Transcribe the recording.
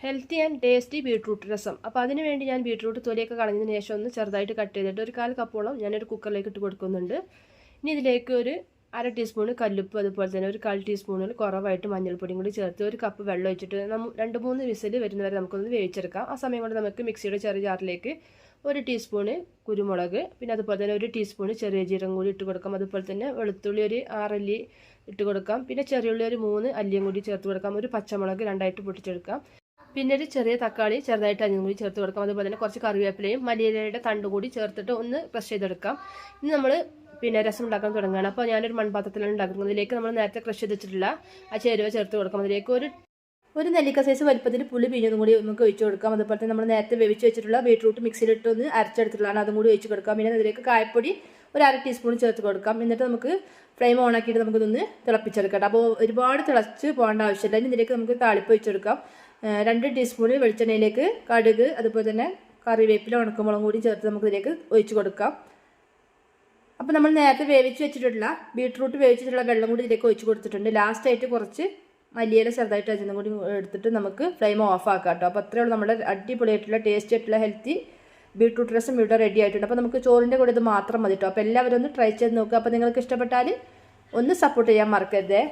Healthy and tasty beetroot രസം. അപ്പോൾ അതിന് വേണ്ടി ഞാൻ ബീട്രൂട്ട് തൊലിയൊക്കെ കളഞ്ഞതിന് ശേഷം ഒന്ന് ചെറുതായിട്ട് കട്ട് ചെയ്തിട്ട് ഒരു 1/4 കപ്പോളം ഞാനൊരു കുക്കറിലേക്ക് ഇട്ട് കൊടുക്കുന്നുണ്ട്. ഇനി ഇതിലേക്ക് ഒരു 1/2 ടീസ്പൂൺ കല്ലുപ്പ്, അതുപോലെ തന്നെ ഒരു 1/4 ടീസ്പൂണിൽ കുറവായിട്ട് മഞ്ഞൾപ്പൊടിയും കൂടി ചേർത്ത് 1 കപ്പ് വെള്ളം ഒഴിച്ചിട്ട് 2-3 വിസിൽ വരുന്നവരെ നമുക്കൊന്ന് വേവിച്ചെടുക്കാം. ആ സമയം കൊണ്ട് നമുക്ക് മിക്സിയുടെ ചെറിയ ജാറിലേക്ക് 1 ടീസ്പൂണ് കുരുമുളക്, പിന്നെ അതുപോലെ തന്നെ 1 ടീസ്പൂണ് ചെറിയ ജീരകം കൂടി ഇട്ട് കൊടുക്കാം. അതുപോലെ തന്നെ വെളുത്തുള്ളി ഒരു 6 അല്ലി ഇട്ട് കൊടുക്കാം. പിന്നെ ചെറിയുള്ളി ഒരു 3 അല്ലിയും കൂടി ചേർത്ത് കൊടുക്കാം. ഒരു പച്ചമുളക് 2ആയിട്ട് പൊട്ടിച്ചെടുക്കാം. പിന്നെ ഒരു ചെറിയ തക്കാളി ചെറുതായിട്ട് അരിഞ്ഞും കൂടി ചേർത്ത് കൊടുക്കാം. അതുപോലെ തന്നെ കുറച്ച് കറിവേപ്പിലയും മല്ലിയിലയുടെ തണ്ടും കൂടി ചേർത്തിട്ട് ഒന്ന് ക്രഷ് ചെയ്തെടുക്കാം. ഇനി നമ്മൾ രസം ഉണ്ടാക്കാൻ തുടങ്ങുകയാണ്. അപ്പോൾ ഞാനൊരു മൺപാത്രത്തിലാണ് ഉണ്ടാക്കുന്നത്. അതിലേക്ക് നമ്മൾ നേരത്തെ ക്രഷ് ചെയ്ത് വെച്ചിട്ടുള്ള ആ ചേരുവ ചേർത്ത് കൊടുക്കാം. അതിലേക്ക് ഒരു നെല്ലിക്ക സൈസ് വലുപ്പത്തിൽ പുളി പിഴിഞ്ഞതും കൂടി നമുക്ക് ഒഴിച്ച് കൊടുക്കാം. അതുപോലെ തന്നെ നമ്മൾ നേരത്തെ വേവിച്ച് വെച്ചിട്ടുള്ള ബീട്രൂട്ട് മിക്സിയിലിട്ട് ഒന്ന് അരച്ചെടുത്തിട്ടുള്ളതാണ്, അതും കൂടി ഒഴിച്ച് കൊടുക്കാം. പിന്നെ അതിലേക്ക് കായപ്പൊടി ഒരു 1/2 ടീസ്പൂൺ ചേർത്ത് കൊടുക്കാം. എന്നിട്ട് നമുക്ക് ഫ്ലെയിം ഓൺ ആക്കിയിട്ട് നമുക്കിതൊന്ന് തിളപ്പിച്ചെടുക്കാം. അപ്പോൾ ഒരുപാട് തിളച്ച് പോകേണ്ട ആവശ്യമില്ല. ഇനി ഇതിലേക്ക് നമുക്ക് താളിപ്പ് ഒഴിച്ചെടുക്കാം. 2 ടീസ്പൂൺ വെളിച്ചെണ്ണയിലേക്ക് കടുക്, അതുപോലെ തന്നെ കറിവേപ്പില, ഉണക്കമുളകും കൂടി ചേർത്ത് നമുക്കിതിലേക്ക് ഒഴിച്ച് കൊടുക്കാം. അപ്പോൾ നമ്മൾ നേരത്തെ വേവിച്ച് വെച്ചിട്ടുള്ള ബീട്രൂട്ട് വേവിച്ചിട്ടുള്ള വെള്ളം കൂടി ഇതിലേക്ക് ഒഴിച്ച് കൊടുത്തിട്ടുണ്ട്. ലാസ്റ്റായിട്ട് കുറച്ച് മല്ലിയില ചെറുതായിട്ട് അരിഞ്ഞതും കൂടി എടുത്തിട്ട് നമുക്ക് ഫ്ലെയിം ഓഫ് ആക്കാം കേട്ടോ. അപ്പോൾ അത്രയുള്ള നമ്മുടെ അടിപൊളിയായിട്ടുള്ള ടേസ്റ്റി ആയിട്ടുള്ള ഹെൽത്തി ബീട്രൂട്ട് രസം ഇവിടെ റെഡി ആയിട്ടുണ്ട്. അപ്പോൾ നമുക്ക് ചോറിൻ്റെ കൂടെ ഇത് മാത്രം മതി കേട്ടോ. അപ്പോൾ എല്ലാവരും ഒന്ന് ട്രൈ ചെയ്ത് നോക്കുക. അപ്പോൾ നിങ്ങൾക്ക് ഇഷ്ടപ്പെട്ടാൽ ഒന്ന് സപ്പോർട്ട് ചെയ്യാൻ മറക്കരുതേ.